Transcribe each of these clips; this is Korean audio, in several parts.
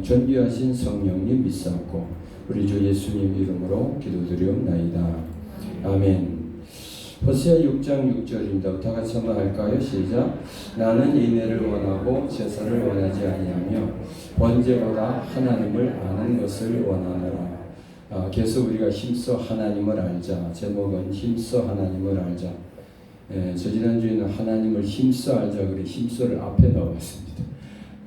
존귀하신 성령님 믿사옵고 우리 주 예수님 이름으로 기도드리옵나이다. 아멘. 호세아 6장 6절입니다. 다 같이 한번 할까요? 시작. 나는 인애를 원하고 제사를 원하지 아니하며 번제보다 하나님을 아는 것을 원하노라. 계속 우리가 힘써 하나님을 알자. 제목은 힘써 하나님을 알자. 저 지난주에는 하나님을 힘써 알자 그래 힘써를 앞에 넣었습니다.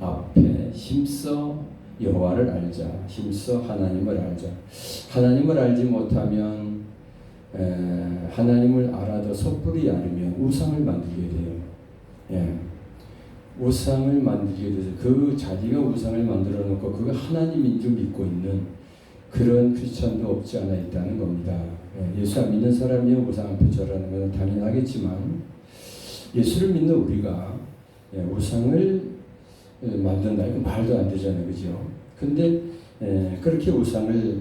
앞에 힘써 여호와를 알자. 힘써 하나님을 알자. 하나님을 알지 못하면 하나님을 알아도 섣불리 알으면 우상을 만들게 돼요. 우상을 만들게 돼서 그 자기가 우상을 만들어 놓고 그가 하나님인 줄 믿고 있는 그런 크리스천도 없지 않아 있다는 겁니다. 예수 안 믿는 사람이 우상 앞에 절하는 것은 당연하겠지만 예수를 믿는 우리가 우상을 만든다 이거 말도 안 되잖아요, 그죠? 근데 그렇게 우상을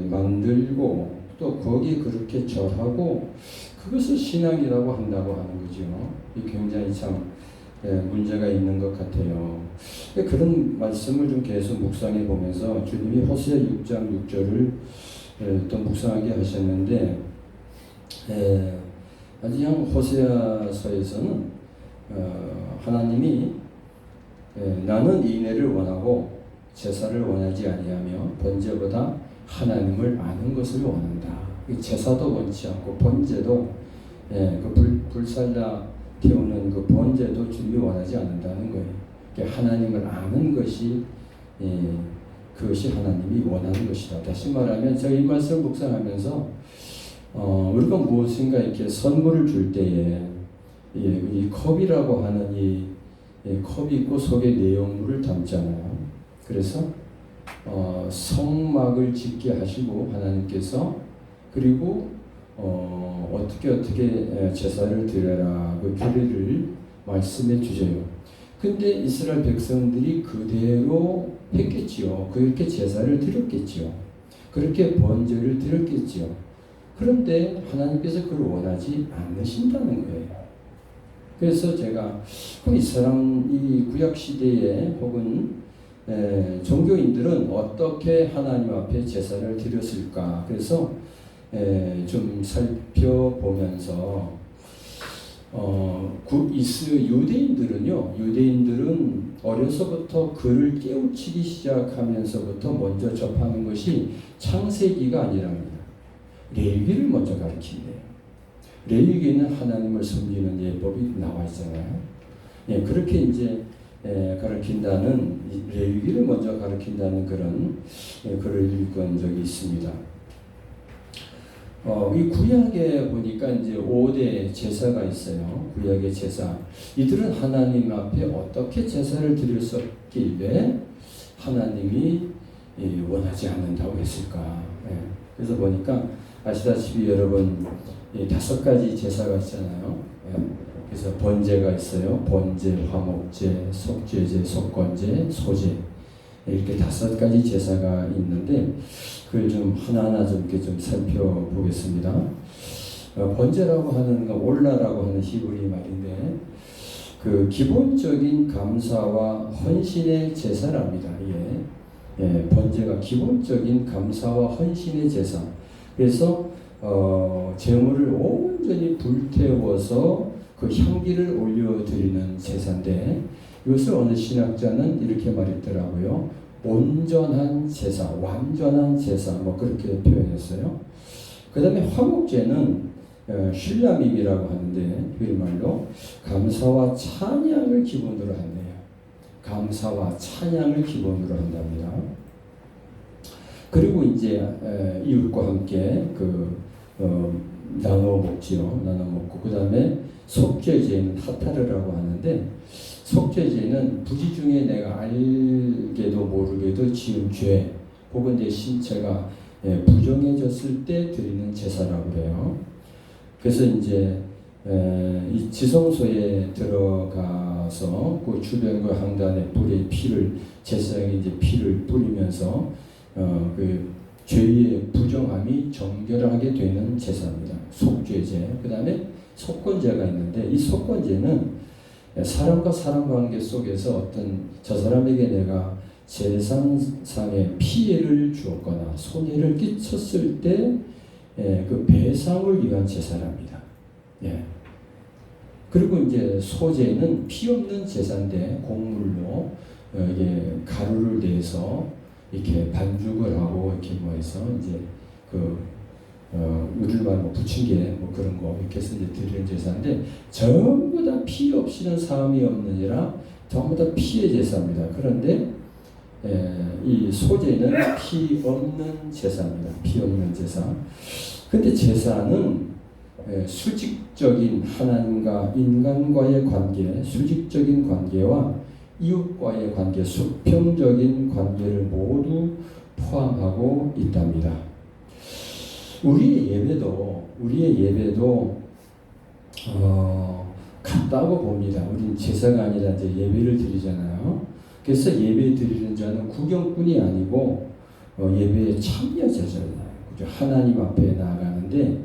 만들고 또 거기에 그렇게 절하고 그것을 신앙이라고 한다고 하는 거죠. 이 굉장히 참 문제가 있는 것 같아요. 그런 말씀을 좀 계속 묵상해 보면서 주님이 호세아 6장 6절을 또 묵상하게 하셨는데 아직 호세아서에서는 하나님이 나는 인애를 원하고 제사를 원하지 아니하며 번제보다 하나님을 아는 것을 원한다. 제사도 원치 않고 번제도 그 불살라 태우는 그 번제도 주님이 원하지 않는다는 거예요. 하나님을 아는 것이 그것이 하나님이 원하는 것이다. 다시 말하면 제가 이 말씀을 묵상하면서 우리가 무엇인가 이렇게 선물을 줄 때에 이 컵이라고 하는 이 컵이 있고 속에 내용물을 담잖아요. 그래서 성막을 짓게 하시고 하나님께서 그리고 어떻게 제사를 드려라 그 규례를 말씀해 주세요. 근데 이스라엘 백성들이 그대로 했겠지요. 그렇게 제사를 드렸겠지요. 그렇게 번제를 드렸겠지요. 그런데 하나님께서 그걸 원하지 않으신다는 거예요. 그래서 제가 그럼 이 구약 시대에 혹은 종교인들은 어떻게 하나님 앞에 제사를 드렸을까? 그래서 좀 살펴보면서 유대인들은 어려서부터 글을 깨우치기 시작하면서부터 먼저 접하는 것이 창세기가 아니랍니다. 레위기를 먼저 가르친대요. 레위기에는 하나님을 섬기는 예법이 나와 있잖아요. 그렇게 이제 가르친다는 레위기를 먼저 가르친다는 그런 글을 읽은 적이 있습니다. 이 구약에 보니까 이제 5대 제사가 있어요. 구약의 제사. 이들은 하나님 앞에 어떻게 제사를 드렸었길래 하나님이 원하지 않는다고 했을까? 그래서 보니까 아시다시피 여러분 5가지 제사가 있잖아요. 그래서 번제가 있어요. 번제, 화목제, 속죄제, 속건제, 소제 이렇게 5가지 제사가 있는데 그걸 좀 하나하나 좀 이렇게 좀 살펴보겠습니다. 번제라고 하는 건 올라라고 하는 히브리 말인데 그 기본적인 감사와 헌신의 제사랍니다. 번제가 기본적인 감사와 헌신의 제사. 그래서 제물을 온전히 불태워서 그 향기를 올려드리는 제사인데 이것을 어느 신학자는 이렇게 말했더라고요. 온전한 제사, 완전한 제사 뭐 그렇게 표현했어요. 그 다음에 화목제는 슐라밈이라고 하는데 우리말로 감사와 찬양을 기본으로 한대요. 감사와 찬양을 기본으로 한답니다. 그리고 이제 이웃과 함께 나눠 먹지요. 나눠 먹고 그 다음에 속죄제는 하타르라고 하는데 속죄제는 부지 중에 내가 알게도 모르게도 지은 죄 혹은 내 신체가 부정해졌을 때 드리는 제사라고 그래요. 그래서 이제 이 지성소에 들어가서 그 주변과 항단에 불의 피를 제사장이 이제 피를 뿌리면서 그 죄의 부정함이 정결하게 되는 제사입니다. 속죄제. 그 다음에 속건제가 있는데 이 속건제는 사람과 사람 관계 속에서 어떤 저 사람에게 내가 재산상의 피해를 주었거나 손해를 끼쳤을 때 그 배상을 위한 제사랍니다. 예. 그리고 이제 소재는 피 없는 제사인데 곡물로 이게 가루를 내서 이렇게 반죽을 하고 이렇게 뭐 해서 이제 우리를 말하면 뭐 부침개 뭐 그런 거 이렇게 해서 이제 드리는 제사인데 전부 다 피 없이는 사함이 없느니라 전부 다 피의 제사입니다. 그런데 이 소재는 피 없는 제사입니다. 피 없는 제사. 근데 제사는 수직적인 하나님과 인간과의 관계, 수직적인 관계와 이웃과의 관계, 수평적인 관계를 모두 포함하고 있답니다. 우리의 예배도 같다고 봅니다. 우리는 제사가 아니라 이제 예배를 드리잖아요. 그래서 예배 드리는 자는 구경꾼이 아니고 예배에 참여자잖아요. 하나님 앞에 나아가는데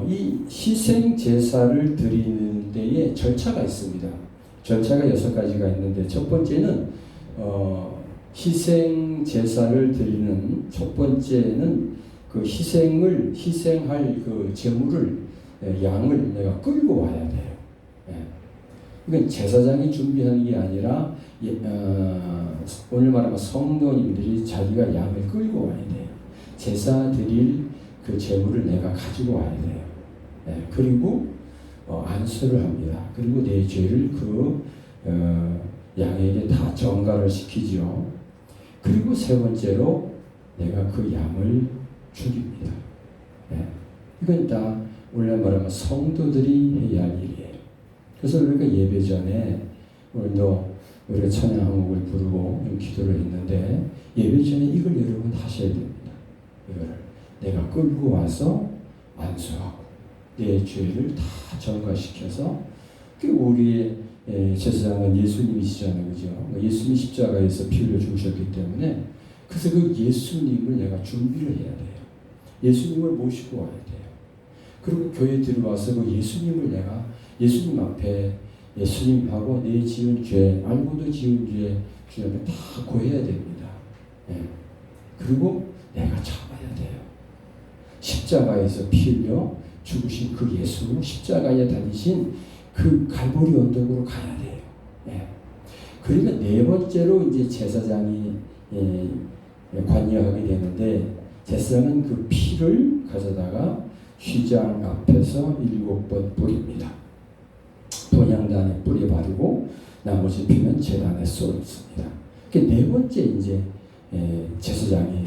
이 희생 제사를 드리는 데에 절차가 있습니다. 절차가 6가지가 있는데 첫 번째는 희생 제사를 드리는 첫 번째는 그 희생할 그 제물을 양을 내가 끌고 와야 돼요. 그러니까 제사장이 준비하는 게 아니라 오늘 말하면 성도님들이 자기가 양을 끌고 와야 돼요. 제사 드릴 그 제물을 내가 가지고 와야 돼요. 그리고 안수를 합니다. 그리고 내 죄를 그 양에게 다 전가를 시키죠. 그리고 세 번째로 내가 그 양을 죽입니다. 이건 다 원래 말하면 성도들이 해야 할 일이에요. 그래서 우리가 예배 전에 오늘도 우리가 찬양 한곡을 부르고 좀 기도를 했는데 예배 전에 이걸 여러분 하셔야 됩니다. 이거를 내가 끌고 와서 안수하고 내 죄를 다 전가시켜서 우리의 제사장은 예수님이시잖아요. 그죠? 예수님이 십자가에서 피 흘려 죽으셨기 때문에 그래서 그 예수님을 내가 준비를 해야 돼요. 예수님을 모시고 와야 돼요. 그리고 교회에 들어와서 그 예수님을 내가 예수님 앞에 예수님하고 내 지은 죄, 알고도 지은 죄 주님에 다 고해야 됩니다. 그리고 내가 참아야 돼요. 십자가에서 피 흘려 죽으신 그 예수, 십자가에 다니신 그 갈보리 언덕으로 가야 돼요. 그러니까 네 번째로 이제 제사장이 관여하게 되는데 제사장은 그 피를 가져다가 휘장 앞에서 7번 뿌립니다. 본향단에 뿌려 바르고 나머지 피는 제단에 쏟습니다. 네 번째 이제 제사장이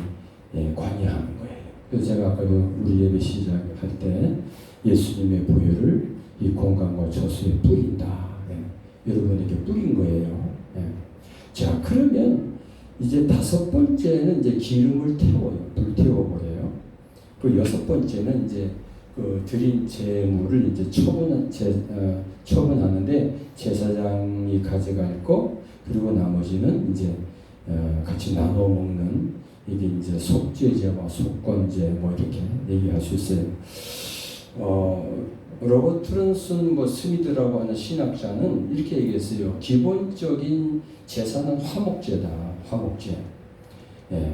관여하는 거예요. 그래서 제가 아까 우리 예배 시작할 때 예수님의 보혈을 이 공간과 저수에 뿌린다. 여러분에게 뿌린 거예요. 자, 그러면 이제 5번째는 이제 기름을 태워요. 불 태워버려요. 그 6번째는 이제 그 드린 제물을 이제 처분하는데 제사장이 가져갈 거 그리고 나머지는 이제 같이 나눠 먹는 이게 이제 속죄제와 속건제 뭐 이렇게 얘기할 수 있어요. 로버트 트런슨 스미드라고 하는 신학자는 이렇게 얘기했어요. 기본적인 제사는 화목제다. 화목제.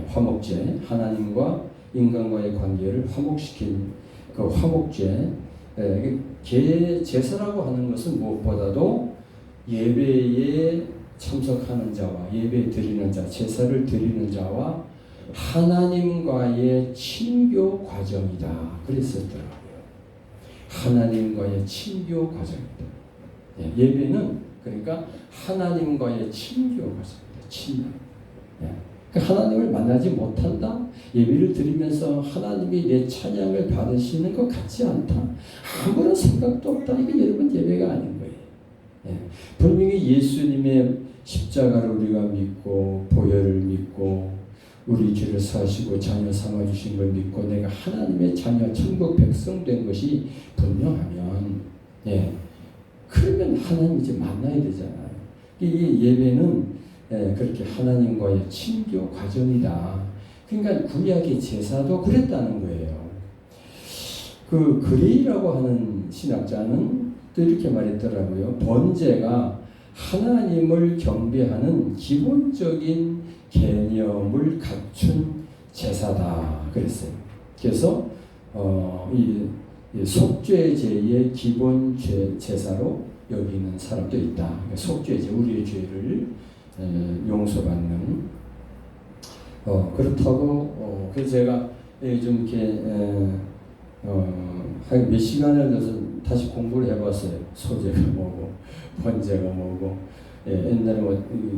화목제. 하나님과 인간과의 관계를 화목시킨 그 화목제. 제사라고 하는 것은 무엇보다도 예배에 참석하는 자와 예배 드리는 자, 제사를 드리는 자와 하나님과의 친교 과정이다. 그랬었더라고요. 하나님과의 친교 과정이다. 예배는 그러니까 하나님과의 친교 과정이다. 친교. 하나님을 만나지 못한다? 예배를 드리면서 하나님이 내 찬양을 받으시는 것 같지 않다? 아무런 생각도 없다. 이게 여러분 예배가 아닌 거예요. 분명히 예수님의 십자가를 우리가 믿고 보혈을 믿고 우리 죄를 사시고 자녀 삼아주신 걸 믿고 내가 하나님의 자녀 천국 백성 된 것이 분명하면 그러면 하나님 이제 만나야 되잖아요. 이 예배는 그렇게 하나님과의 친교 과정이다. 그러니까 구약의 제사도 그랬다는 거예요. 그 그레이라고 하는 신학자는 또 이렇게 말했더라고요. 번제가 하나님을 경배하는 기본적인 개념을 갖춘 제사다 그랬어요. 그래서 이 속죄제의 기본 제사로 여기는 사람도 있다. 속죄제, 우리의 죄를 용서받는. 그렇다고 그래서 제가 좀 이렇게 한 몇 시간을 넣어서 다시 공부를 해봤어요. 소제가 뭐고 번제가 뭐고. 옛날에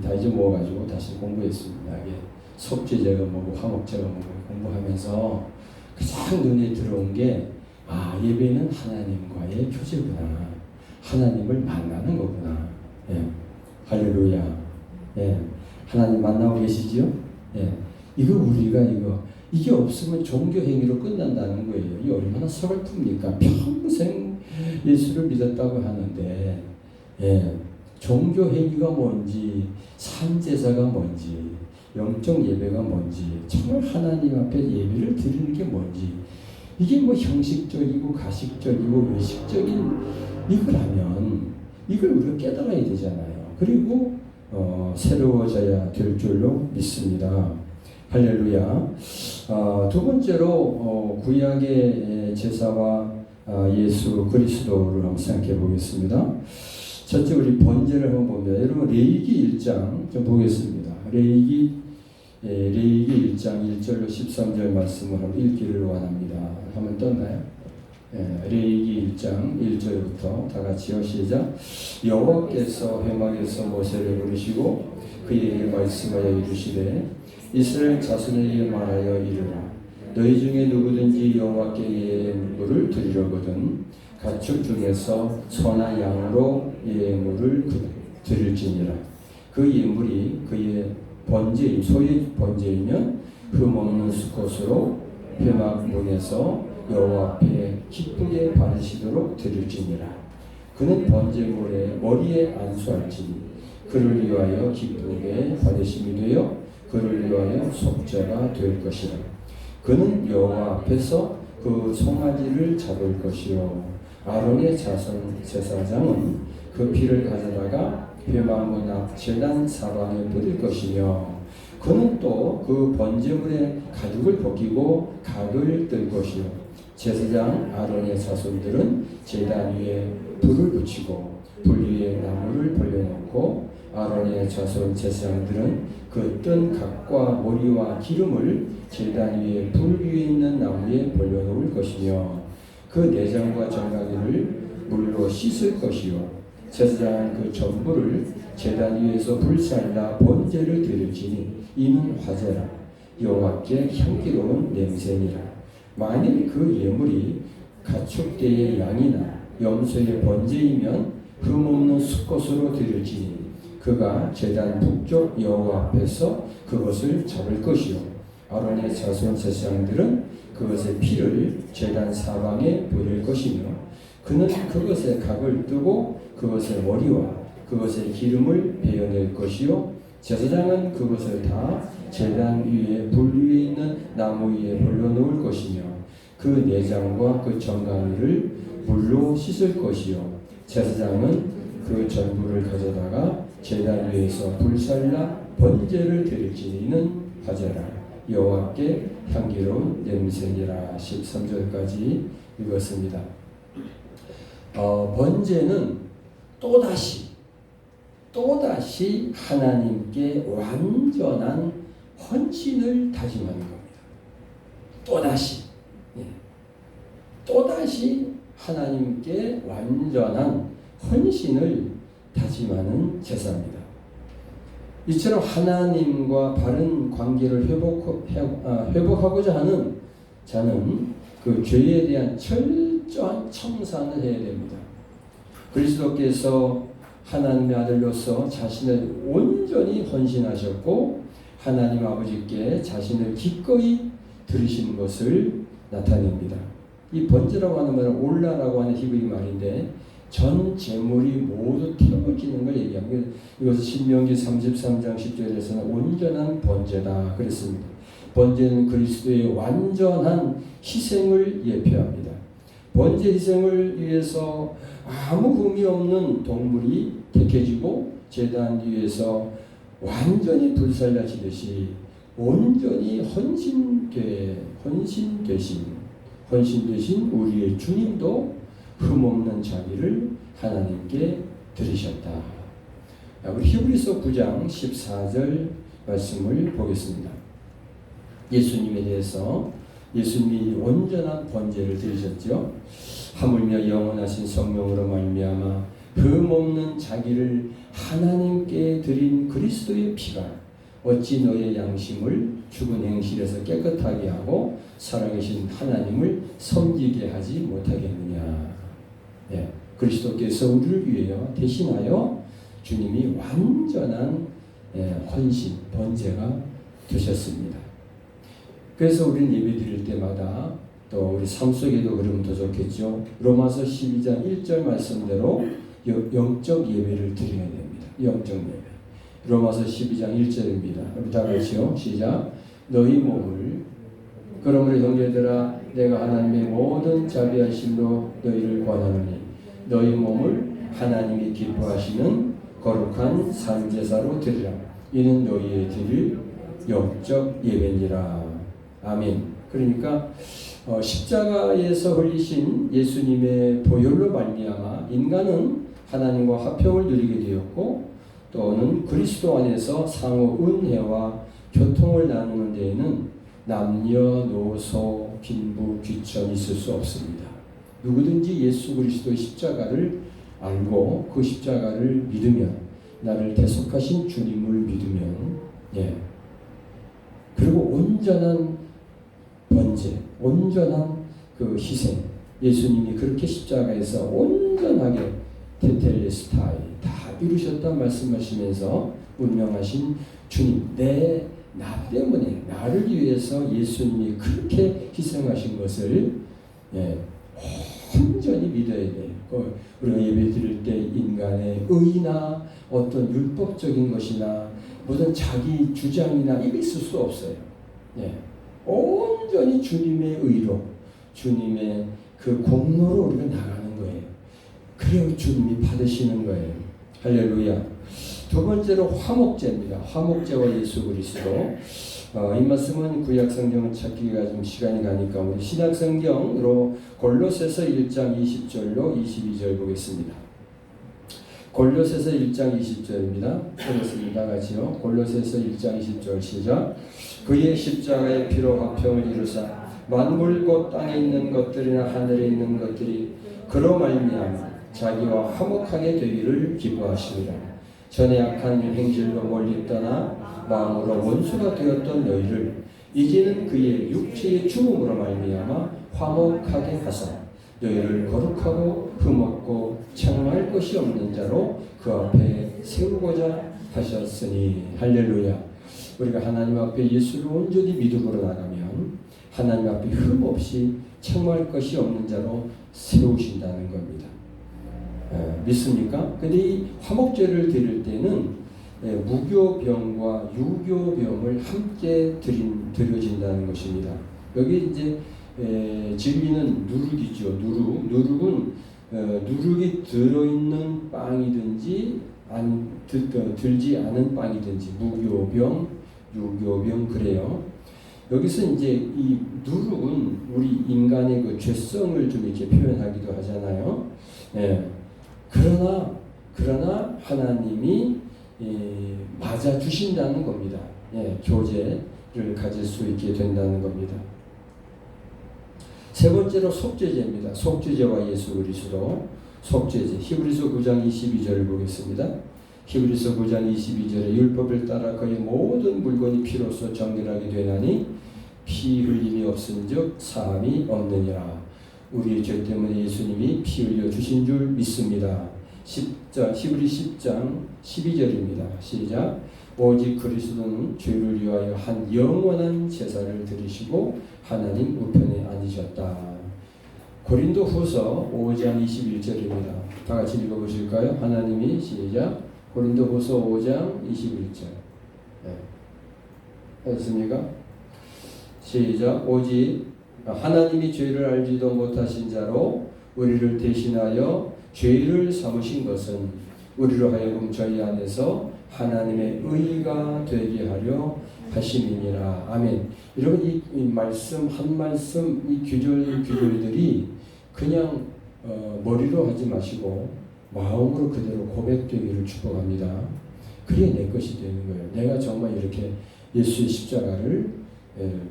다 잊어먹어가지고 다시 공부했습니다. 이게 속죄제가 뭐고 화목제가 뭐고 공부하면서 가장 눈에 들어온 게 예배는 하나님과의 교제구나. 하나님을 만나는 거구나. 할렐루야. 하나님 만나고 계시지요? 이거 우리가 이게 없으면 종교 행위로 끝난다는 거예요. 이 얼마나 서글픕니까? 평생 예수를 믿었다고 하는데, 종교 행위가 뭔지, 산제사가 뭔지, 영적 예배가 뭔지, 정말 하나님 앞에 예배를 드리는 게 뭔지, 이게 뭐 형식적이고 가식적이고 의식적인 이거라면 이걸 우리가 깨달아야 되잖아요. 그리고 새로워져야 될 줄로 믿습니다. 할렐루야. 두 번째로 구약의 제사와 예수 그리스도를 한번 생각해 보겠습니다. 첫째 우리 번제를 한번 봅니다. 여러분 레위기 1장 좀 보겠습니다. 레위기 1장 1절로 13절 말씀을 한번 읽기를 원합니다. 한번 떴나요? 레위기 1장 1절부터 다 같이요. 시작. 여호와께서 회막에서 모세를 부르시고 그에게 말씀하여 이르시되 이스라엘 자손에게 말하여 이르라. 너희 중에 누구든지 여호와께 예물을 드리려거든 가축 중에서 소나 양으로 예물을 드릴지니라. 그 예물이 그의 번제인 소의 번제이면 흠없는 수컷으로 회막 문에서 여호와 앞에 기쁘게 받으시도록 드릴지니라. 그는 번제물의 머리에 안수할지니 그를 위하여 기쁘게 받으심이 되어 그를 위하여 속죄가 될 것이라. 그는 여호와 앞에서 그 송아지를 잡을 것이요 아론의 자손 제사장은 그 피를 가져다가 회막문 앞 제단 사방에 뿌릴 것이며 그는 또 그 번제물의 가죽을 벗기고 각을 뜰 것이요 제사장 아론의 자손들은 제단 위에 불을 붙이고 불 위에 나무를 벌려놓고 아론의 자손 제사장들은 그 뜬 각과 머리와 기름을 제단 위에 불 위에 있는 나무에 벌려놓을 것이며 그 내장과 정강이를 물로 씻을 것이요 제사장은 그 전부를 제단 위에서 불살라 번제를 드릴지니 이는 화제라 여호와께 향기로운 냄새니라. 만일 그 예물이 가축대의 양이나 염소의 번제이면 흠없는 수컷으로 드릴지니 그가 제단 북쪽 여호와 앞에서 그것을 잡을 것이요 아론의 자손 제사장들은 그것의 피를 제단 사방에 뿌릴 것이며 그는 그것의 각을 뜨고 그것의 머리와 그것의 기름을 베어낼 것이요 제사장은 그것을 다 제단 위에 불 위에 있는 나무 위에 벌려놓을 것이며 그 내장과 그 정강이를 물로 씻을 것이요 제사장은 그 전부를 가져다가 제단 위에서 불살라 번제를 드릴지니는 화제라 여호와께 향기로운 냄새니라. 13절까지 읽었습니다. 번제는 또다시 하나님께 완전한 헌신을 다짐하는 겁니다. 또다시 하나님께 완전한 헌신을 다짐하는 제사입니다. 이처럼 하나님과 바른 관계를 회복하고자 하는 자는 그 죄에 대한 철저한 청산을 해야 됩니다. 그리스도께서 하나님의 아들로서 자신을 온전히 헌신하셨고 하나님 아버지께 자신을 기꺼이 드리신 것을 나타냅니다. 이 번제라고 하는 말은 올라라고 하는 히브리 말인데 전 재물이 모두 태워지는 걸 얘기합니다. 이것을 신명기 33장 10절에서는 온전한 번제다 그랬습니다. 번제는 그리스도의 완전한 희생을 예표합니다. 번제 희생을 위해서 아무 흠이 없는 동물이 택해지고 제단 위에서 완전히 불살라지듯이 온전히 헌신되신 우리의 주님도 흠없는 자비를 하나님께 드리셨다. 우리 히브리서 9장 14절 말씀을 보겠습니다. 예수님에 대해서 예수님이 온전한 번제를 드리셨죠. 하물며 영원하신 성령으로 말미암아 흠없는 자기를 하나님께 드린 그리스도의 피가 어찌 너의 양심을 죽은 행실에서 깨끗하게 하고 살아계신 하나님을 섬기게 하지 못하겠느냐. 그리스도께서 우리를 위하여 대신하여 주님이 완전한 헌신, 번제가 되셨습니다. 그래서 우리는 예배 드릴 때마다 또 우리 삶 속에도 그러면 더 좋겠죠. 로마서 12장 1절 말씀대로 영적 예배를 드려야 됩니다. 영적 예배. 로마서 12장 1절입니다. 우리 다 같이요. 시작. 너희 몸을 그러므로 형제들아 내가 하나님의 모든 자비하심으로 너희를 권하노니 너희 몸을 하나님이 기뻐하시는 거룩한 산제사로 드리라. 이는 너희의 드릴 영적 예배니라. 아멘. 그러니까 십자가에서 흘리신 예수님의 보혈로 말미암아 인간은 하나님과 화평을 누리게 되었고 또는 그리스도 안에서 상호 은혜와 교통을 나누는 데에는 남녀노소 빈부 귀천이 있을 수 없습니다. 누구든지 예수 그리스도의 십자가를 알고 그 십자가를 믿으면 나를 대속하신 주님을 믿으면 그리고 온전한 번제, 온전한 그 희생, 예수님이 그렇게 십자가에서 온전하게 테텔레스타이 다 이루셨다 말씀하시면서 운명하신 주님, 나 때문에 나를 위해서 예수님이 그렇게 희생하신 것을 온전히 믿어야 돼요. 우리가 예배 드릴 때 인간의 의나 어떤 율법적인 것이나 무슨 자기 주장이나 이게 있을 수 없어요. 온전히 주님의 의로, 주님의 그 공로로 우리가 나가는 거예요. 그래야 주님이 받으시는 거예요. 할렐루야. 두 번째로 화목제입니다. 화목제와 예수 그리스도. 이 말씀은 구약성경을 찾기가 좀 시간이 가니까 우리 신약성경으로 골로새서 1장 20절로 22절 보겠습니다. 골로새서 1장 20절입니다. 보겠습니다. 같이요. 골로새서 1장 20절 시작. 그의 십자가의 피로 화평을 이루사 만물 곧 땅에 있는 것들이나 하늘에 있는 것들이 그로 말미암아 자기와 화목하게 되기를 기뻐하시니라. 전에 악한 행실로 멀리 떠나 마음으로 원수가 되었던 너희를 이제는 그의 육체의 죽음으로 말미암아 화목하게 하사 너희를 거룩하고 흠없고 책망할 것이 없는 자로 그 앞에 세우고자 하셨으니. 할렐루야. 우리가 하나님 앞에 예수를 온전히 믿음으로 나가면 하나님 앞에 흠없이 책망할 것이 없는 자로 세우신다는 겁니다. 믿습니까? 근데 이 화목제를 드릴 때는 무교병과 유교병을 함께 드려진다는 것입니다. 여기 이제 진리는 누룩이죠. 누룩은 누룩이 들어있는 빵이든지 들지 않은 빵이든지 무교병, 유교병 그래요. 여기서 이제 이 누룩은 우리 인간의 그 죄성을 좀 이렇게 표현하기도 하잖아요. 그러나 하나님이 맞아 주신다는 겁니다. 교제를 가질 수 있게 된다는 겁니다. 세 번째로 속죄제입니다. 속죄제와 예수 그리스도. 속죄제. 히브리서 9장 22절을 보겠습니다. 히브리서 9장 22절에 율법을 따라 그의 모든 물건이 피로써 정결하게 되나니 피 흘림이 없은즉 사함이 없느니라. 우리의 죄 때문에 예수님이 피 흘려 주신 줄 믿습니다. 히브리 10장 12절입니다. 시작. 오직 그리스도는 죄를 위하여 한 영원한 제사를 드리시고 하나님 우편에 앉으셨다. 고린도 후서 5장 21절입니다. 다 같이 읽어보실까요? 하나님이 시작. 고린도 후서 5장 21절. 했습니까? 시작. 오직 하나님이 죄를 알지도 못하신 자로 우리를 대신하여 죄를 삼으신 것은 우리로 하여금 저희 안에서 하나님의 의가 되게 하려 하심이니라. 아멘. 여러분 이 말씀 한 말씀 이 규절들이 그냥 머리로 하지 마시고 마음으로 그대로 고백되기를 축복합니다. 그게 내 것이 되는 거예요. 내가 정말 이렇게 예수의 십자가를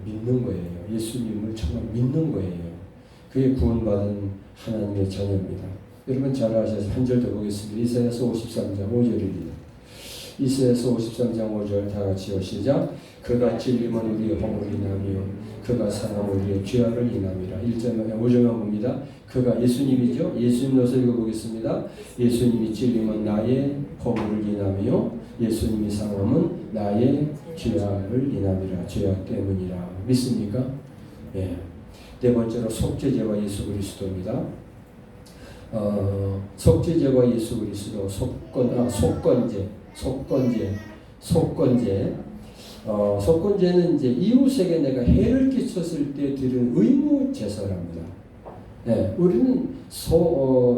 믿는 거예요. 예수님을 정말 믿는 거예요. 그게 구원받은 하나님의 자녀입니다. 여러분 잘 아셔서 한 절 더 보겠습니다. 이사야서 53장 5절입니다. 이사야서 53장 5절 다 같이요. 시작. 그가 찔림은 우리의 허물이 나며 그가 상함은 우리의 죄악을 인함이라. 1절만 5절만 봅니다. 그가 예수님이죠. 예수님으로서 읽어보겠습니다. 예수님이 찔림은 나의 허물을 인하며 예수님이 상함은 나의 죄악을 인함이라. 죄악 때문이라. 믿습니까? 예. 네 번째로 속죄제와 예수 그리스도입니다. 속죄제와 예수 그리스도 속건제는 이제 이웃에게 내가 해를 끼쳤을 때 드리는 의무 제사랍니다. 네, 우리는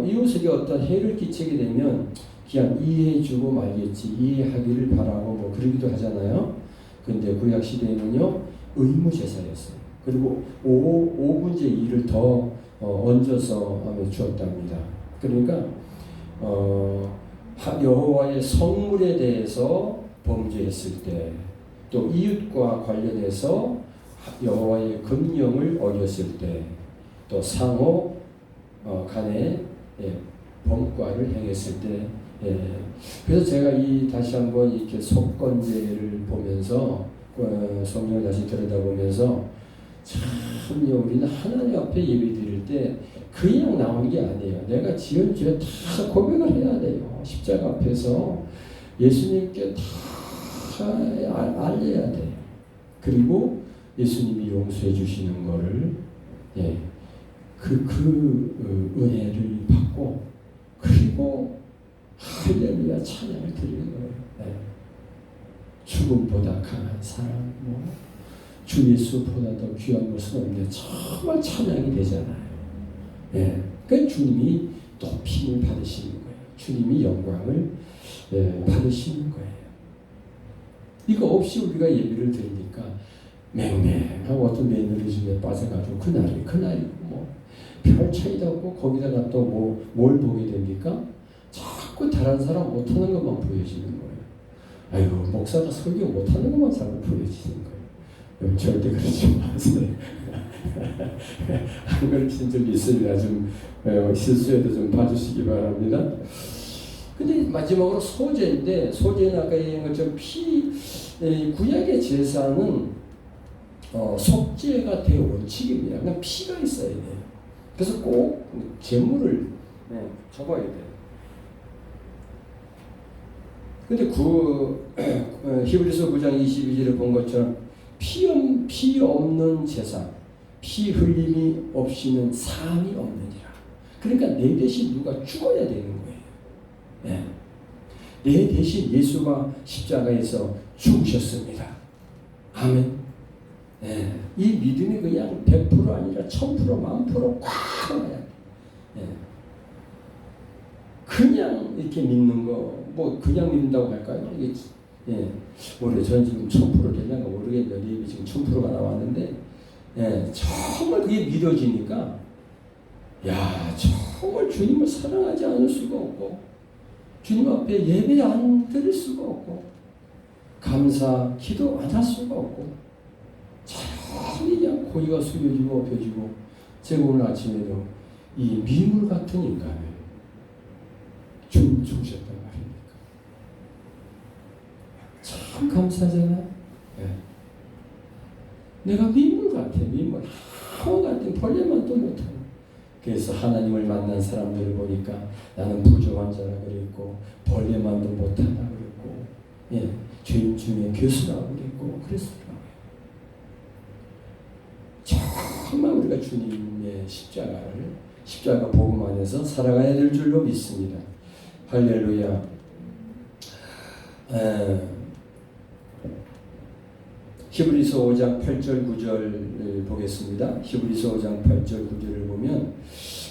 이웃에게 어떤 해를 끼치게 되면 그냥 이해해주고 말겠지, 이해하기를 바라고 뭐 그러기도 하잖아요. 근데 구약 시대에는요 의무 제사였어요. 그리고 5분의 2를 더 얹어서 주었답니다. 그러니까 여호와의 성물에 대해서 범죄했을 때, 또 이웃과 관련해서 여호와의 금령을 어겼을 때, 또 상호 간에 범과를 행했을 때, 그래서 제가 다시 한번 이렇게 속건제를 보면서 성경을 다시 들여다보면서 참요, 우리는 하나님 앞에 예배 드릴 때 그냥 나오는 게 아니에요. 내가 지은 죄 다 고백을 해야 돼요. 십자가 앞에서 예수님께 다 알려야 돼요. 그리고 예수님이 용서해 주시는 거를 은혜를 받고, 그리고 할렐루야 찬양을 드리는 거예요. 죽음보다 강한 사랑, 주 예수보다 더 귀한 것은 없네. 정말 찬양이 되잖아요. 그러니까 주님이 높임을 받으시는 거예요. 주님이 영광을 받으시는 거예요. 이거 없이 우리가 예배를 드리니까 맹맹하고 어떤 매너리즘에 빠져가지고 그날이 별 차이도 없고, 거기다가 또 뭘 보게 됩니까? 자꾸 다른 사람 못하는 것만 보여지는 거예요. 아이고, 목사가 설교 못하는 것만 자꾸 보여지는 거예요. 절대 그러지 마세요. 안 그러신 적이 있습니다. 좀 실수해도 좀 봐주시기 바랍니다. 근데 마지막으로 소제인데, 소제는 아까 얘기한 것처럼 구약의 제사는 속죄가 대원칙입니다. 그냥 피가 있어야 돼요. 그래서 꼭 제물을 접어야 돼요. 근데 히브리서 9장 22절에 본 것처럼 피 없는 제사, 피 흘림이 없이는 상이 없느니라. 그러니까 내 대신 누가 죽어야 되는 거예요. 내 대신 예수가 십자가에서 죽으셨습니다. 아멘. 이 믿음이 그냥 100% 아니라 1000%, 1000% 꽉 와야 돼. 그냥 이렇게 믿는 거, 그냥 믿는다고 할까요? 이게 올해 전 지금 1000% 되냐가 모르겠는데, 예비 지금 1000%가 나왔는데, 정말 그게 믿어지니까, 정말 주님을 사랑하지 않을 수가 없고, 주님 앞에 예배 안 드릴 수가 없고, 감사, 기도 안 할 수가 없고, 참 그냥 고기가 숙여지고 엎여지고, 제가 오늘 아침에도 이 미물 같은 인간을 주님 죽으셨단 말입니까? 참 감사하잖아요. 내가 미물 같아, 미물. 하고 같은 벌레만도 못하고. 그래서 하나님을 만난 사람들을 보니까 나는 부족한 자라 그랬고, 벌레만도 못하나 그랬고, 죄인 중에 교수라고 그랬고, 그랬더라고요. 정말 우리가 주님의 십자가 복음 안에서 살아가야 될 줄로 믿습니다. 할렐루야. 히브리서 5장 8절 9절 보겠습니다. 히브리서 5장 8절 9절을 보면,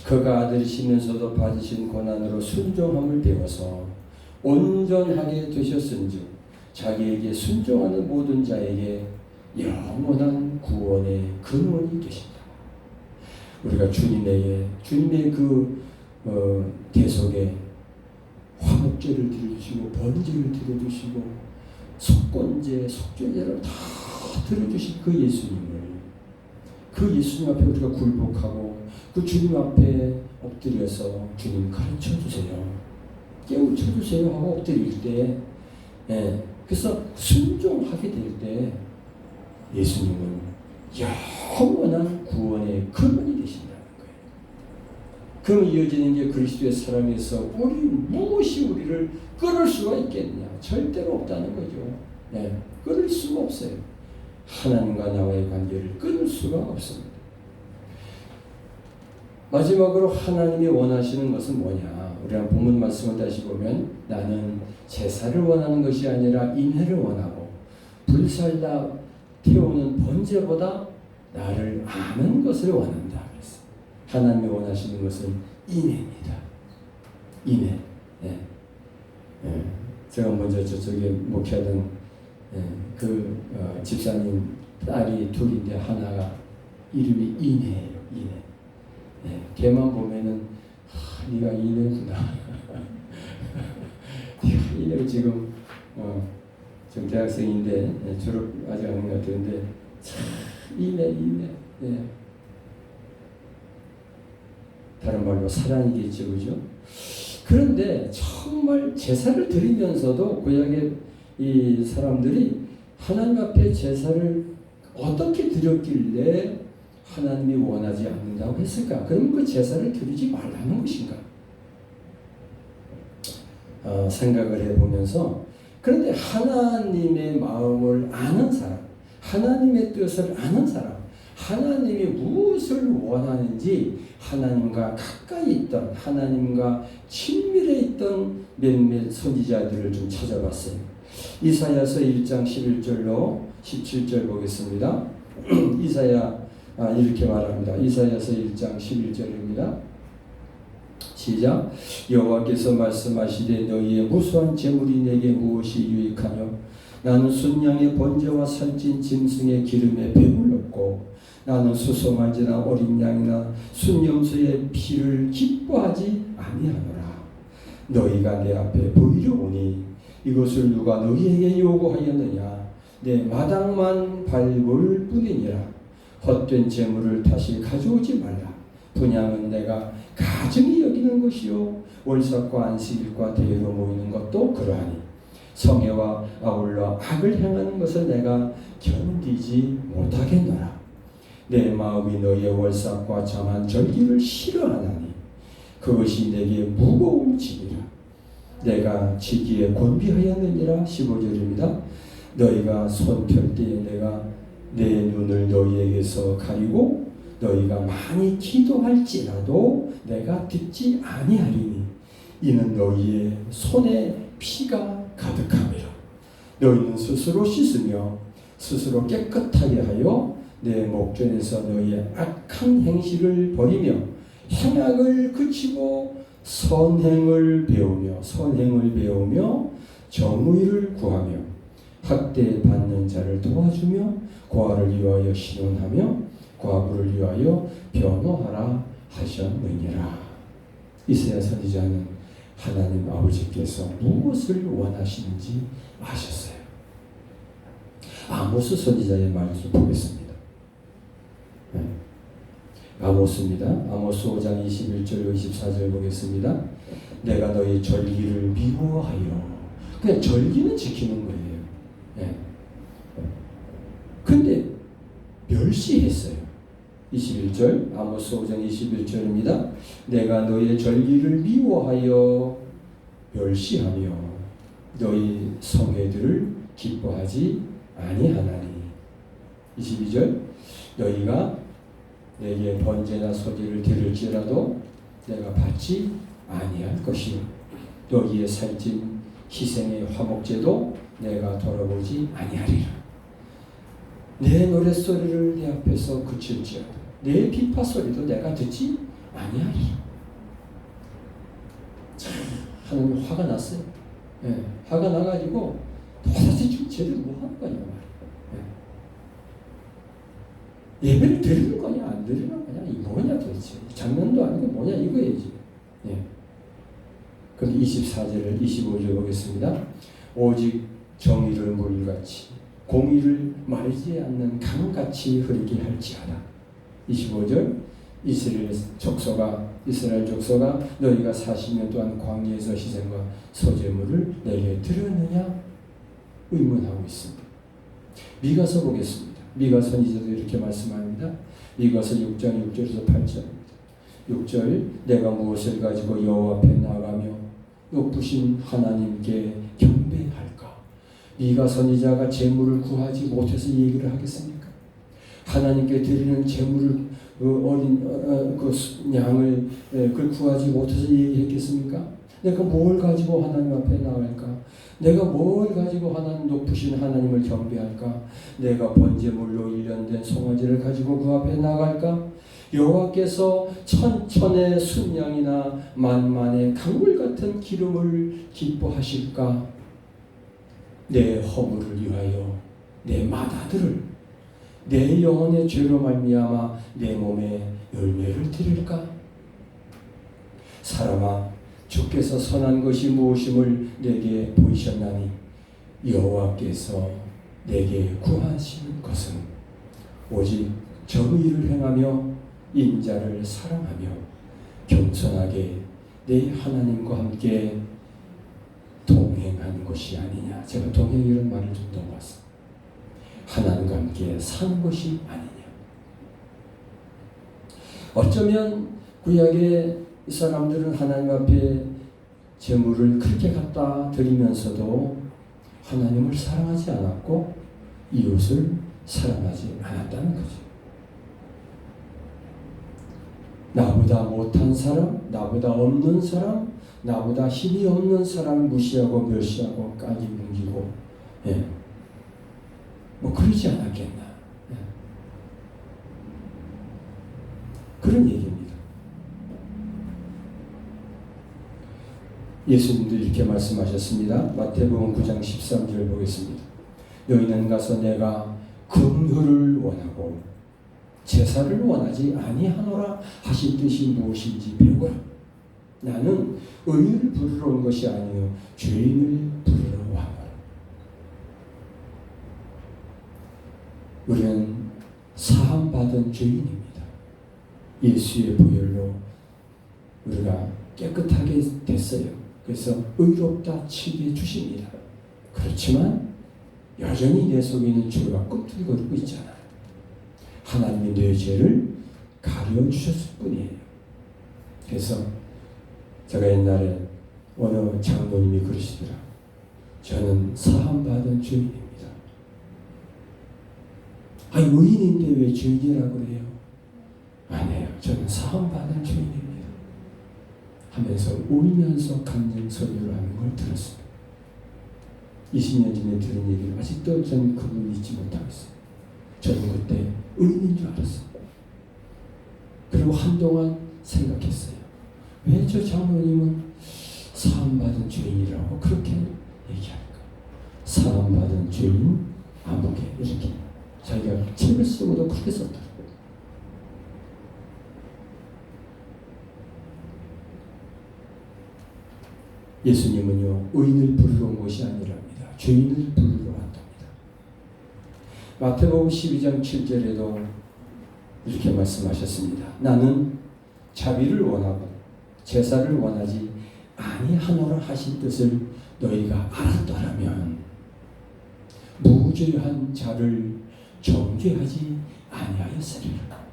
그가 아들이시면서도 받으신 고난으로 순종함을 배워서 온전하게 되셨은즉 자기에게 순종하는 모든 자에게 영원한 구원의 근원이 되신다. 우리가 주님의 대속에 화목제를 드려주시고 번제를 드려주시고 속건제, 속죄제를 다 드려주신 그 예수님을, 그 예수님 앞에 우리가 굴복하고 그 주님 앞에 엎드려서 주님 가르쳐주세요, 깨우쳐주세요 하고 엎드릴 때, 그래서 순종하게 될 때 예수님은 영원한 구원의 근원이 되신다는 거예요. 그럼 이어지는 게 그리스도의 사랑에서 우리 무엇이 우리를 끊을 수가 있겠냐? 절대로 없다는 거죠. 끊을 수가 없어요. 하나님과 나와의 관계를 끊을 수가 없습니다. 마지막으로 하나님이 원하시는 것은 뭐냐? 우리가 본문 말씀을 다시 보면 나는 제사를 원하는 것이 아니라 인회를 원하고 불살라 태우는 번제보다 나를 아는 것을 원한다. 그래서 하나님이 원하시는 것은 인회입니다. 인회. 제가 먼저 저쪽에 목회하던 집사님 딸이 둘인데 하나가 이름이 인회예요. 인회. 걔만 보면은 네가 인회구나. 네가 인회 지금 지금 대학생인데 졸업 아직 안 한 것 같은데 참 인회. 다른 말로 사랑이겠죠, 그죠? 그런데 정말 제사를 드리면서도 구약의 이 사람들이 하나님 앞에 제사를 어떻게 드렸길래 하나님이 원하지 않는다고 했을까? 그러면 그 제사를 드리지 말라는 것인가? 생각을 해보면서, 그런데 하나님의 마음을 아는 사람, 하나님의 뜻을 아는 사람, 하나님이 무엇을 원하는지 하나님과 가까이 있던, 하나님과 친밀해 있던 몇몇 선지자들을 좀 찾아봤어요. 이사야서 1장 11절로 17절 보겠습니다. 이렇게 말합니다. 이사야서 1장 11절입니다. 시작. 여호와께서 말씀하시되 너희의 무수한 재물이 내게 무엇이 유익하뇨? 나는 순양의 번제와 살찐 짐승의 기름에 배불렀고 나는 수송아지나 어린 양이나 순염소의 피를 기뻐하지 아니하노라. 너희가 내 앞에 보이려 오니 이것을 누가 너희에게 요구하였느냐? 내 마당만 밟을 뿐이니라. 헛된 재물을 다시 가져오지 말라. 분향은 내가 가증히 여기는 것이요 월삭과 안식일과 대회로 모이는 것도 그러하니 성애와 아울러 악을 행하는 것을 내가 견디지 못하겠노라. 내 마음이 너희의 월삭과 정한 절기를 싫어하나니 그것이 내게 무거운 짐이라. 내가 지기에 곤비하였느니라. 15절입니다. 너희가 손 펼 때에 내가 내 눈을 너희에게서 가리고 너희가 많이 기도할지라도 내가 듣지 아니하리니 이는 너희의 손에 피가 가득함이라. 너희는 스스로 씻으며 스스로 깨끗하게 하여 내 목전에서 너희의 악한 행실을 버리며 행악을 그치고 선행을 배우며 정의를 구하며 학대받는 자를 도와주며 고아를 위하여 신원하며 과부를 위하여 변호하라 하셨느니라. 이사야 선지자는 하나님 아버지께서 무엇을 원하시는지 아셨어요. 아모스 선지자의 말씀 보겠습니다. 아모스입니다. 아모스 5장 21절 24절 보겠습니다. 내가 너희 절기를 미워하여. 그냥 절기는 지키는 거예요. 근데 멸시했어요. 21절 아모스 5장 21절입니다. 내가 너희의 절기를 미워하여 멸시하며 너희 성회들을 기뻐하지 아니하나니. 22절 너희가 내게 번제나 소제를 드릴지라도 내가 받지 아니할 것이요 너희의 살찐 희생의 화목제도 내가 돌아보지 아니하리라. 내 노랫소리를 내 앞에서 그칠지어도 내 비파 소리도 내가 듣지 아니하리라. 참 하나님 화가 났어요. 예, 화가 나가지고 도대체 지금 쟤들 뭐 하는 거냐 말이야. 예. 예배를 드리는 거냐 안 드리는 거냐 이 뭐냐 도대체 장난도 아니고 뭐냐 이거야지. 예. 그럼 24절을 25절 보겠습니다. 오직 정의를 물같이 공의를 마르지 않는 강같이 흐르게 할지어다. 25절 이스라엘 족속아 너희가 40년 동안 광야에서 희생과 소제물을 내게 드렸느냐 의문하고 있습니다. 미가서 보겠습니다. 미가 선지자도 이렇게 말씀합니다. 미가서 6장 6절에서 8절입니다. 6절 내가 무엇을 가지고 여호와 앞에 나가며 높으신 하나님께 경배할까? 미가 선지자가 재물을 구하지 못해서 얘기를 하겠습니까? 하나님께 드리는 재물을 어린 양을 그걸 구하지 못해서 얘기했겠습니까? 내가 뭘 가지고 하나님 앞에 나갈까? 내가 뭘 가지고 하나님 높으신 하나님을 경배할까? 내가 번제물로 일련된 송아지를 가지고 그 앞에 나갈까? 여호와께서 천천의 순양이나 만만의 강물 같은 기름을 기뻐하실까? 내 허물을 위하여 내 마다들을 내 영혼의 죄로 말미암아 내 몸에 열매를 드릴까? 사람아 주께서 선한 것이 무엇임을 내게 보이셨나니 여호와께서 내게 구하신 것은 오직 정의를 행하며 인자를 사랑하며 겸손하게 내 하나님과 함께 동행한 것이 아니냐. 제가 동행 이런 말을 좀 넣어봤습니다. 하나님과 함께 산 것이 아니냐. 어쩌면 구약의 이 사람들은 하나님 앞에 제물을 그렇게 갖다 드리면서도 하나님을 사랑하지 않았고 이웃을 사랑하지 않았다는 거죠. 나보다 못한 사람, 나보다 없는 사람, 나보다 힘이 없는 사람을 무시하고 멸시하고 까기 뭉기고, 예. 뭐 그러지 않았겠나. 예. 그런 얘기입니다. 예수님도 이렇게 말씀하셨습니다. 마태복음 9장 13절 보겠습니다. 너희는 가서 내가 긍휼을 원하고 제사를 원하지 아니하노라 하신 뜻이 무엇인지 배우라. 나는 의인을 부르러 온 것이 아니요 죄인을 부르러 왔노라. 우리는 사함받은 죄인입니다. 예수의 보혈로 우리가 깨끗하게 됐어요. 그래서 의롭다 치게 주십니다. 그렇지만 여전히 내 속에 있는 죄가 꿈틀거리고 있잖아요. 하나님이 내 죄를 가려주셨을 뿐이에요. 그래서 제가 옛날에 어느 장로님이 그러시더라. 저는 사함받은 죄인입니다. 아니 의인인데 왜 죄인이라고 그래요? 아니에요. 저는 사함받은 죄인입니다. 하면서 울면서 감정 설교를 하는 걸 들었습니다. 20년 전에 들은 얘기를 아직도 저는 그분을 잊지 못하고 있어요. 저는 그때 의인인 줄 알았어요. 그리고 한동안 생각했어요. 왜 저 장로님은 사함받은 죄인이라고 그렇게 얘기할까? 사함받은 죄인 아무개 이렇게 자기가 책을 쓰고도 그렇게 썼더라고요. 예수님은요 의인을 부르러 온 것이 아니랍니다. 죄인을 부르러 왔답니다. 마태복음 12장 7절에도 이렇게 말씀하셨습니다. 나는 자비를 원하고 제사를 원하지 아니하노라 하신 뜻을 너희가 알았더라면 무죄한 자를 정죄하지 아니하였으리라.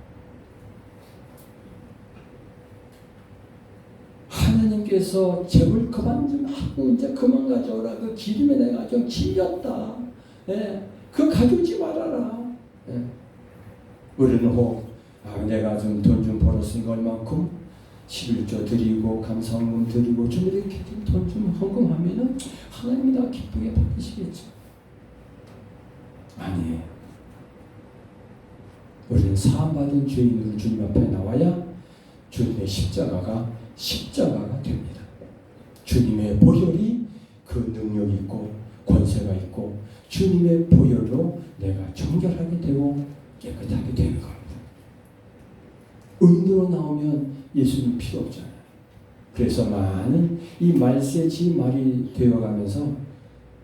하나님께서 제물 그만 좀 하고 이제 그만 가져오라. 그 기름에 내가 좀 질렸다. 예, 그거 가져오지 말아라. 예. 우리는 혹 내가 좀 돈 좀 벌었으니까 얼만큼 11조 드리고 감사헌금 드리고 좀 이렇게 돈 좀 헌금하면은 하나님이 다 기쁘게 받으시겠죠. 아니에요. 우리는 사함받은 죄인으로 주님 앞에 나와야 주님의 십자가가 됩니다. 주님의 보혈이 그 능력이 있고 권세가 있고 주님의 보혈로 내가 정결하게 되고 깨끗하게 되는 겁니다. 의인으로 나오면 예수님 필요 없잖아요. 그래서 많은 이 말세지 말이 되어가면서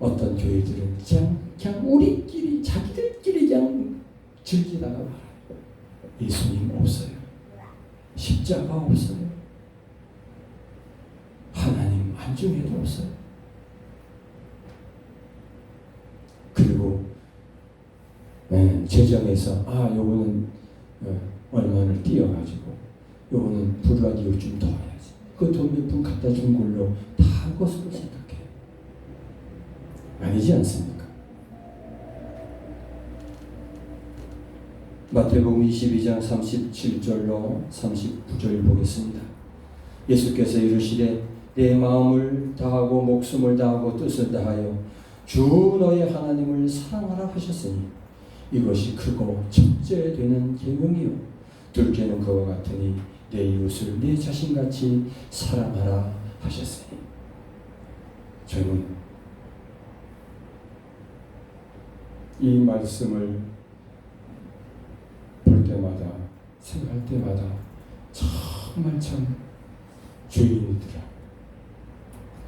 어떤 교회들은 그냥 우리끼리 자기들끼리 그냥 즐기다가 말아요. 예수님 없어요. 십자가 없어요. 하나님 안중에도 없어요. 그리고 재정에서 요거는 얼마를 띄어가지고 요거는 불우하게 좀 더 해야지. 그 돈 몇 푼 갖다 준 걸로 다 것으로 생각해요. 아니지 않습니까? 마태복음 22장 37절로 39절 보겠습니다. 예수께서 이르시되 내 마음을 다하고 목숨을 다하고 뜻을 다하여 주 너의 하나님을 사랑하라 하셨으니 이것이 크고 첫째 되는 계명이요 둘째는 그와 같으니 내 이웃을 내 자신같이 사랑하라 하셨으니. 저는 이 말씀을 볼 때마다 생각할 때마다 정말 참 죄인이더라.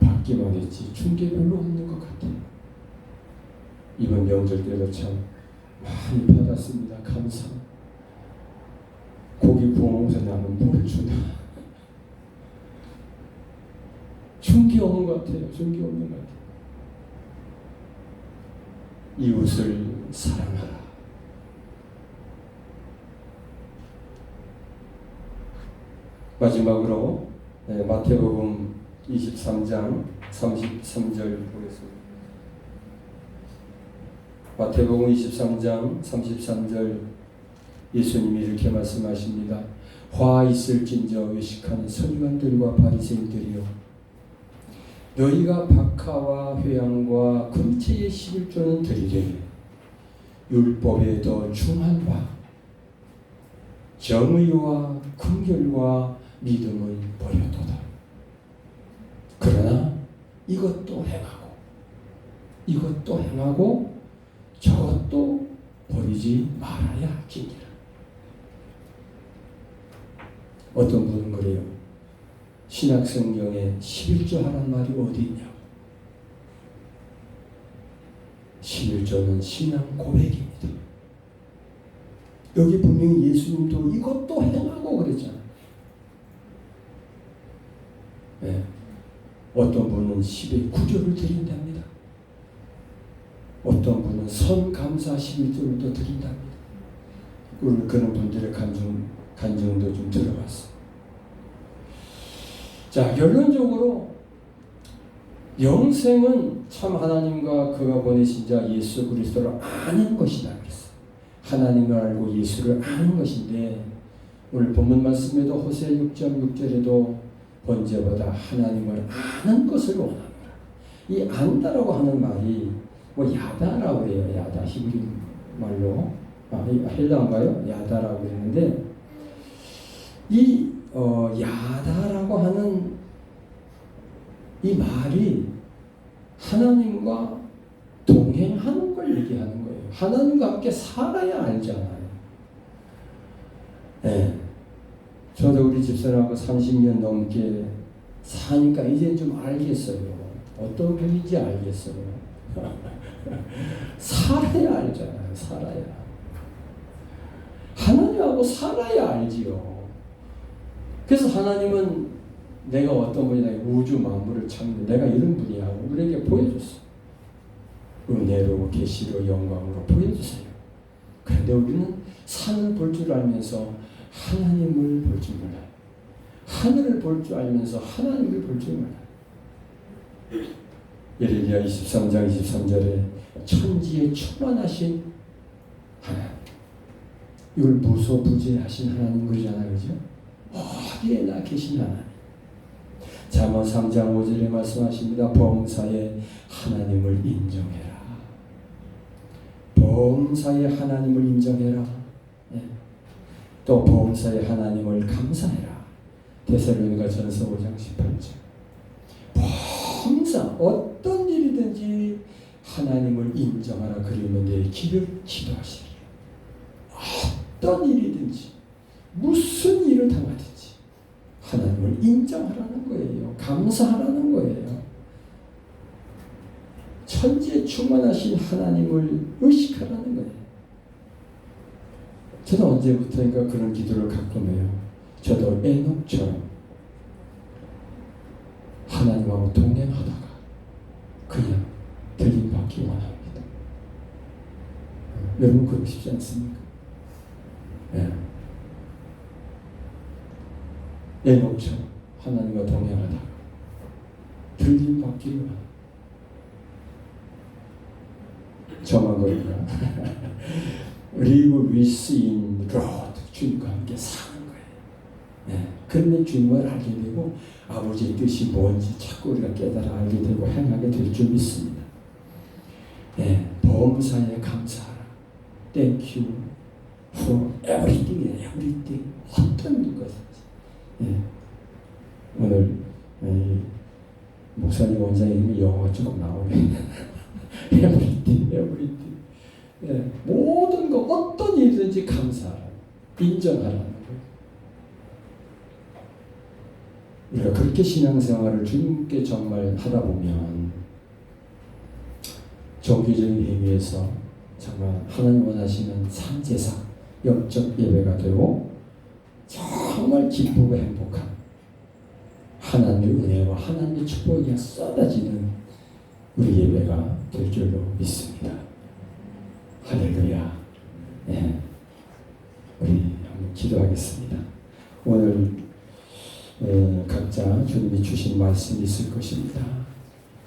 받기만 했지 준 게 별로 없는 것 같아요. 이번 명절 때도 참 많이 받았습니다. 감사. 고기 구워먹어서 나는 뭘 주나. 준 게 없는 것 같아요. 준 게 없는 것 같아요. 이웃을 사랑하라. 마지막으로 마태복음 23장 33절 보겠습니다. 마태복음 23장 33절 예수님이 이렇게 말씀하십니다. 화 있을진저 외식하는 서기관들과 바리새인들이여 너희가 박하와 회양과 금태의 11조는 드리되 율법에 더 중한 바 정의와 긍휼과 믿음은 버려도다. 그러나 이것도 행하고 저것도 버리지 말아야 하니라. 어떤 분은 그래요. 신약성경에 11조 하라는 말이 어디 있냐고. 11조는 신앙 고백입니다. 여기 분명히 예수님도 이것도 행하고 그랬잖아요. 네. 어떤 분은 10의 9조를 드린답니다. 어떤 분은 선감사 11조를 또 드린답니다. 그런 분들의 간증도 좀 들어봤어요. 자, 결론적으로 영생은 참 하나님과 그가 보내신 자 예수 그리스도를 아는 것이다 그랬어요. 하나님을 알고 예수를 아는 것인데 오늘 본문 말씀에도 호세 6.6절에도 번제보다 하나님을 아는 것을 원하노라. 이 안다라고 하는 말이 야다라고 해요. 야다 히브리 말로 헬라어인가요? 야다라고 했는데 이 야다라고 하는 이 말이 하나님과 동행하는 걸 얘기하는 거예요. 하나님과 함께 살아야 알잖아요. 네. 저도 우리 집사람하고 30년 넘게 사니까 이제 좀 알겠어요. 어떤 분인지 알겠어요. 살아야 알잖아요. 살아야. 하나님하고 살아야 알지요. 그래서 하나님은 내가 어떤 분이다. 우주 만물을 창조. 내가 이런 분이야. 우리에게 보여줬어. 은혜로 계시로 영광으로 보여주세요. 그런데 우리는 산을 볼 줄 알면서 하나님을 볼 줄 몰라요. 하늘을 볼 줄 알면서 하나님을 볼 줄 몰라요. 예레미야 23장 23절에 천지에 충만하신 하나님. 이걸 무소부재하신 하나님 그러잖아요. 그죠? 어디에나 계신 하나님. 잠언 3장 5절에 말씀하십니다. 범사에 하나님을 인정해라. 범사에 하나님을 인정해라. 네. 또 범사에 하나님을 감사해라. 데살로니가 전서 5장 18절. 범사 어떤 일이든지 하나님을 인정하라 그러면 내 길을 기도하시리라. 어떤 일이든지 무슨 일을 당하든지 하나님을 인정하라는 거예요. 감사하라는 거예요. 천지에 충만하신 하나님을 의식하라는 거예요. 저는 언제부터인가 그런 기도를 가끔 해요. 저도 에녹처럼 하나님하고 동행하다가 그냥 들림받기 원합니다. 여러분 그러고 싶지 않습니까? 네. 에녹처럼 하나님과 동행하다가 들림받기를 원합니다. 저만 그런가? Live with in Lord. 주님과 함께 사는 거예요. 네. 그러면 주님을 알게 되고 아버지의 뜻이 뭔지 자꾸 우리가 깨달아 알게 되고 행하게 될 줄 믿습니다. 네. 범사에 감사하라. Thank you for everything. everything. 어떤 것인지. 네. 오늘 목사님 원장님이 영어가 조금 나오네. everything. 네, 모든 것 어떤 일이든지 감사하라, 인정하라는 거예요. 우리가 그렇게 신앙생활을 주님께 정말 하다 보면 종교적인 의미에서 정말 하나님 원하시는 산제사, 영적 예배가 되고 정말 기쁘고 행복한 하나님의 은혜와 하나님의 축복이 쏟아지는 우리 예배가 될 줄로 믿습니다. 할렐루야. 네. 우리 한번 기도하겠습니다. 오늘 각자 주님이 주신 말씀이 있을 것입니다.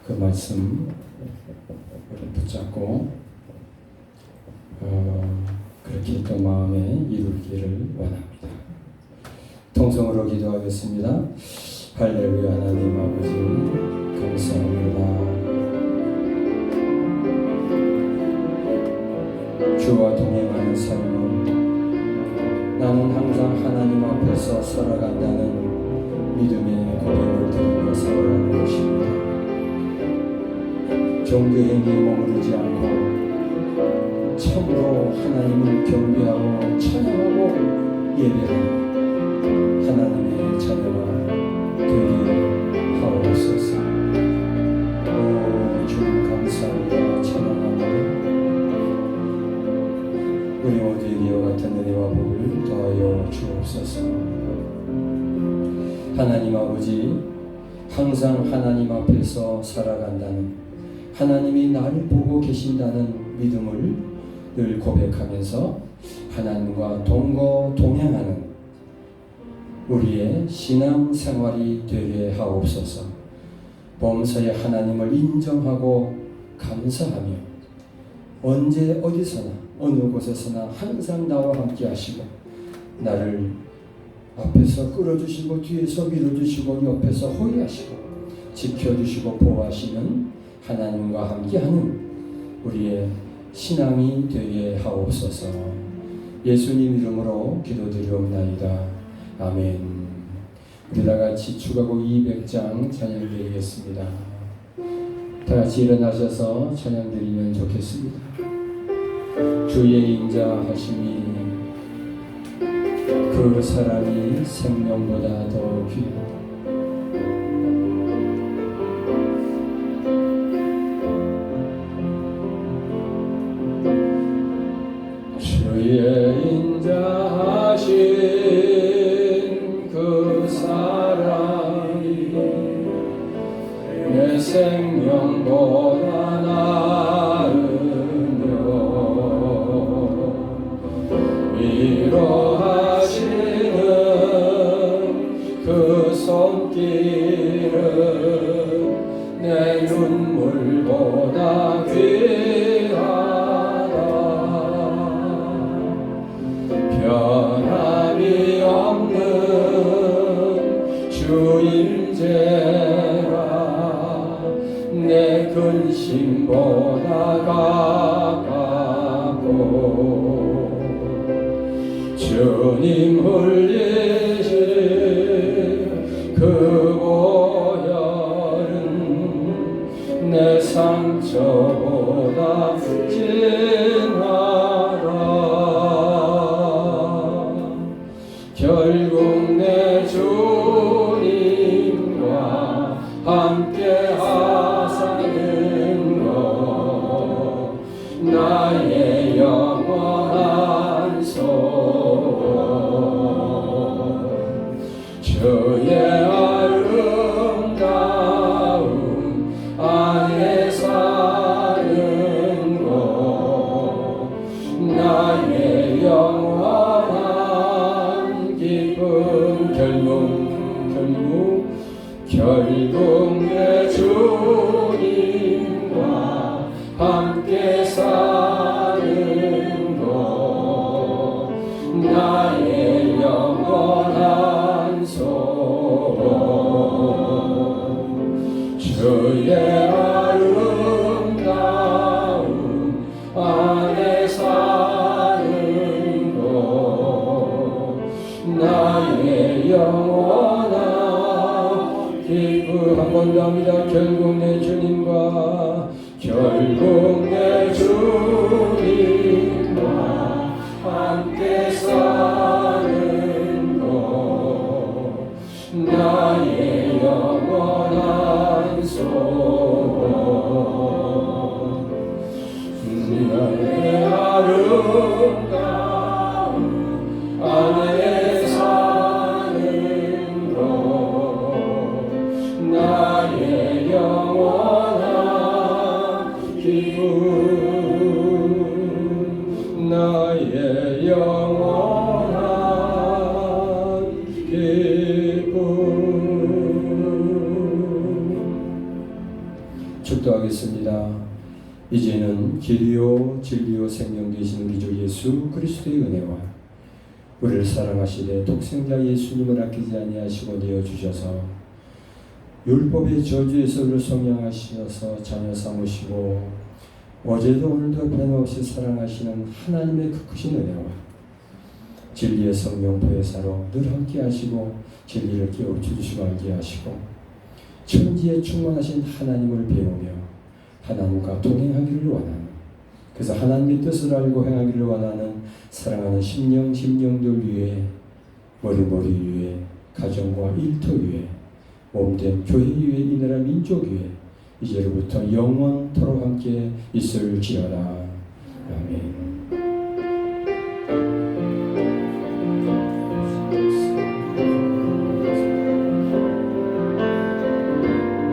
그 말씀 붙잡고 그렇게 또 마음에 이루기를 원합니다. 통성으로 기도하겠습니다. 할렐루야. 하나님 아버지 감사합니다. 주와 동행하는 삶은 나는 항상 하나님 앞에서 살아간다는 믿음의 고백을 들으며 살아가는 것입니다. 종교의 행위에 머무르지 않고 참으로 하나님을 경배하고 찬양하고 예배하는 하나님의 자녀가 되게 하옵소서. 오 주님 감사합니다. 찬양합니다. 우리 모두에게 이와 같은 은혜와 복을 더하여 주옵소서. 하나님 아버지, 항상 하나님 앞에서 살아간다는, 하나님이 나를 보고 계신다는 믿음을 늘 고백하면서 하나님과 동행하는 우리의 신앙 생활이 되게 하옵소서. 범사에 하나님을 인정하고 감사하며 언제 어디서나 어느 곳에서나 항상 나와 함께 하시고 나를 앞에서 끌어주시고 뒤에서 밀어주시고 옆에서 호위하시고 지켜주시고 보호하시는 하나님과 함께하는 우리의 신앙이 되게 하옵소서. 예수님 이름으로 기도드리옵나이다. 아멘. 우리 다같이 축하고 200장 찬양드리겠습니다. 다같이 일어나셔서 찬양드리면 좋겠습니다. 주의 인자 하심이 그 사랑이 생명보다 더 귀하다. 주의 인자 하심 그 사랑이 내 생명보다 나으며 위로하시는 그 손길은 내 눈물보다 귀하다. 변함이 없는 주 임재가 내 근심보다 가깝고 주님 흘리신 그 보혈은 내 삶 저보다 진하다. 결국 내 주님과 함께 하사는 것 나의 영원한 소원. 주의 아름다운 안에 사는 것 나의 영원한 기쁨. 결국 내 주님과 함께 사는 것 나의 영원한 소원. 주의 아름다운 안에 사는 것 나의 영원한 기쁨. 한 번 더 합니다. 결국 내 주님과 함께 사는 것 나의 영원한 소원. 나의 아름다운 안에 사는 것 나의 영원한 기쁨. 나의 영원한 기쁨. 축도하겠습니다. 이제는 길이요 진리요 생명 되시는 우리 주 예수 그리스도의 은혜와 우리를 사랑하시되 독생자 예수님을 아끼지 아니하시고 내어주셔서 율법의 저주에서 우리를 속량하셔서 자녀 삼으시고 어제도 오늘도 변함없이 사랑하시는 하나님의 그 크신 은혜와 진리의 성령 보혜사로 늘 함께 하시고 진리를 깨우쳐 주시고 알게 하시고 천지에 충만하신 하나님을 배우며 하나님과 동행하기를 원하는, 그래서 하나님의 뜻을 알고 행하기를 원하는 사랑하는 심령들 위에, 머리 위에, 가정과 일터 위에, 몸된 교회 위에, 이 나라 민족 위에 이제로부터 영원토록 함께 있을지어다. 아멘.